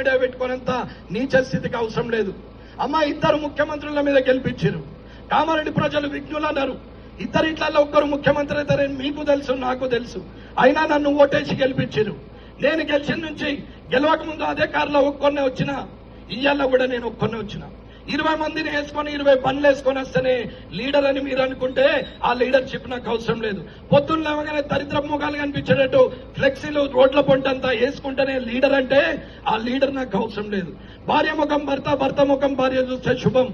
Media పెట్టుకునేంత నీచ స్థితికి అవసరం లేదు. అమ్మ, ఇద్దరు ముఖ్యమంత్రుల మీద గెలిపించారు. కామారెడ్డి ప్రజలు విఘ్నులు అన్నారు. ఇట్లలో ఒక్కరు ముఖ్యమంత్రి అవుతారని మీకు తెలుసు, నాకు తెలుసు. అయినా నన్ను ఓటేసి గెలిపించారు. నేను గెలిచిన నుంచి గెలవక ముందు అదే కారులో ఒక్కొన్నే వచ్చిన, ఇయ్యాల కూడా నేను ఒక్కొన్నే వచ్చిన. 20 మందిని వేసుకొని 20 బండ్లు వేసుకొని వస్తేనే లీడర్ అని మీరు అనుకుంటే ఆ లీడర్షిప్ నాకు అవసరం లేదు. పొద్దున్న లేవగానే దరిద్ర ముఖాలు కనిపించేటట్టు ఫ్లెక్సీలు రోడ్ల పొంటంతా వేసుకుంటేనే లీడర్ అంటే ఆ లీడర్ నాకు అవసరం లేదు. భార్య ముఖం భర్త, భర్త ముఖం భార్య చూస్తే శుభం.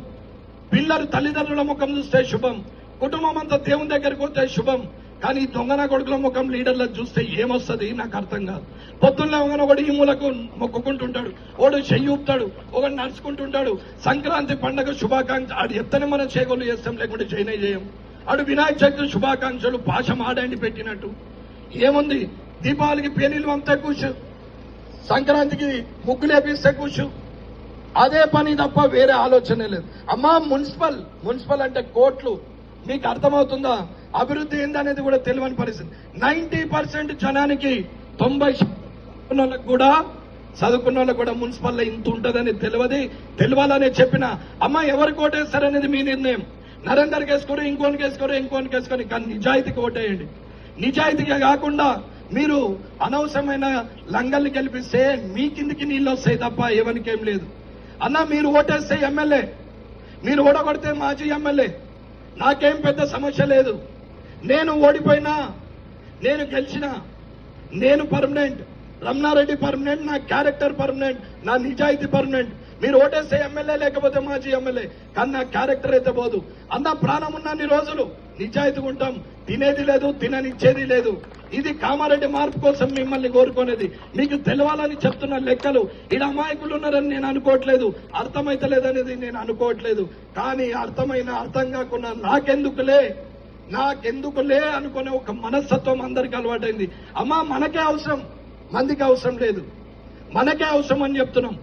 పిల్లలు తల్లిదండ్రుల ముఖం చూస్తే శుభం. కుటుంబం అంతా దేవుని దగ్గరికి వస్తే శుభం. కానీ దొంగన కొడుకుల ముఖం లీడర్లకు చూస్తే ఏమొస్తుంది నాకు అర్థం కాదు. పొద్దున్న ఒకడు ఈ మూలకు మొక్కుకుంటుంటాడు, ఒకడు చెయ్యి ఊపుతాడు, ఒకడు నడుచుకుంటుంటాడు. సంక్రాంతి పండుగ శుభాకాంక్ష ఆడు ఎత్తనే మనం చేగోలు చేస్తాం, లేకుంటే చేయనే చేయం. ఆడు వినాయక చవితి శుభాకాంక్షలు భాష మాడండి పెట్టినట్టు ఏముంది. దీపావళికి పేనీలు అంతా కూర్చు, సంక్రాంతికి ముగ్గులు వేపిస్తే కూర్చు. అదే పని తప్ప వేరే ఆలోచనే లేదు. అమ్మా, మున్సిపల్ అంటే కోట్లు. మీకు అర్థమవుతుందా? అభివృద్ధి ఏందనేది కూడా తెలియని పరిస్థితి. 90% జనానికి 90% కూడా చదువుకున్న వాళ్ళకు కూడా మున్సిపల్లో ఇంత ఉంటుందని తెలియాలనే చెప్పిన. అమ్మ, ఎవరికి ఓటేస్తారనేది మీ నిర్ణయం. నరేందర్కి వేసుకోరు, ఇంకోనికి వేసుకొని, కానీ నిజాయితీకి ఓటేయండి. నిజాయితీగా కాకుండా మీరు అనవసరమైన లంగల్ని గెలిపిస్తే మీ కిందికి నీళ్ళు వస్తాయి తప్ప ఎవరికేం లేదు. అన్న, మీరు ఓటేస్తే ఎమ్మెల్యే, మీరు ఓడగొడితే మాజీ ఎమ్మెల్యే, నాకేం పెద్ద సమస్య లేదు. నేను ఓడిపోయినా, నేను గెలిచినా, నేను పర్మనెంట్. రమణారెడ్డి పర్మనెంట్, నా క్యారెక్టర్ పర్మనెంట్, నా నిజాయితీ పర్మనెంట్. మీరు ఓటేస్తే ఎమ్మెల్యే, లేకపోతే మాజీ ఎమ్మెల్యే, కానీ నా క్యారెక్టర్ అయితే పోదు. అన్న, ప్రాణం ఉన్నన్ని రోజులు నిజాయితీగా ఉంటాం. తినేది లేదు, తిననిచ్చేది లేదు. ఇది కామారెడ్డి మార్పు కోసం మిమ్మల్ని కోరుకునేది. మీకు తెలవాలని చెప్తున్న లెక్కలు. ఈడ అమాయకులు ఉన్నారని నేను అనుకోవట్లేదు, అర్థమైతలేదనేది నేను అనుకోవట్లేదు. కానీ అర్థం కాకుండా నాకెందుకులే అనుకునే ఒక మనస్తత్వం అందరికీ అలవాటైంది. అమ్మా, మనకే అవసరం, మందికి అవసరం లేదు. మనకే అవసరం అని చెప్తున్నాం.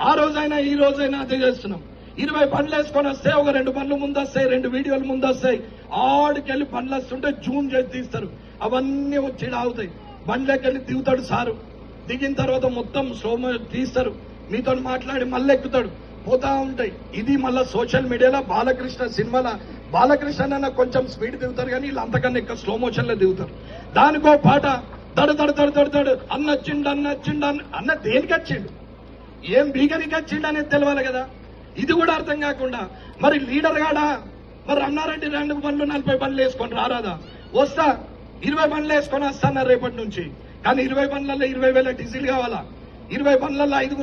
ఆ రోజైనా ఈ రోజైనా అదే చేస్తున్నాం. 20 బండ్లు వేసుకొని వస్తే ఒక 2 బండ్లు ముందు వస్తాయి, 2 వీడియోలు ముందు వస్తాయి. ఆడికెళ్ళి బండ్లు వస్తుంటే జూమ్ చేసి తీస్తారు. అవన్నీ వచ్చి ఆగుతాయి. బండ్లకెళ్ళి దిగుతాడు సారు. దిగిన తర్వాత మొత్తం స్లోమో తీస్తారు. మీతో మాట్లాడి మళ్ళీ ఎక్కుతాడు. పోతా ఉంటాయి. ఇది మళ్ళా సోషల్ మీడియాలో బాలకృష్ణ సినిమాలో బాలకృష్ణ కొంచెం స్పీడ్ దిగుతారు, కానీ వీళ్ళు అంతకన్నా ఎక్కువ స్లో మోషన్ లో దిగుతారు. దానికో పాట దడు అన్నొచ్చిండు అన్న దేనికి వచ్చిండు, ఏం బీగనికి వచ్చిండు అనేది తెలియాలి కదా. ఇది కూడా అర్థం కాకుండా మరి లీడర్ గాడా, మరి రమణారెడ్డి 2 బండ్లు 40 బండ్లు వేసుకొని రారాదా? వస్తా, 20 బండ్లు వేసుకొని వస్తాను రేపటి నుంచి. కానీ 20 బండ్లలో 20,000 డీజిల్ కావాలా? 20 బండ్లలో 5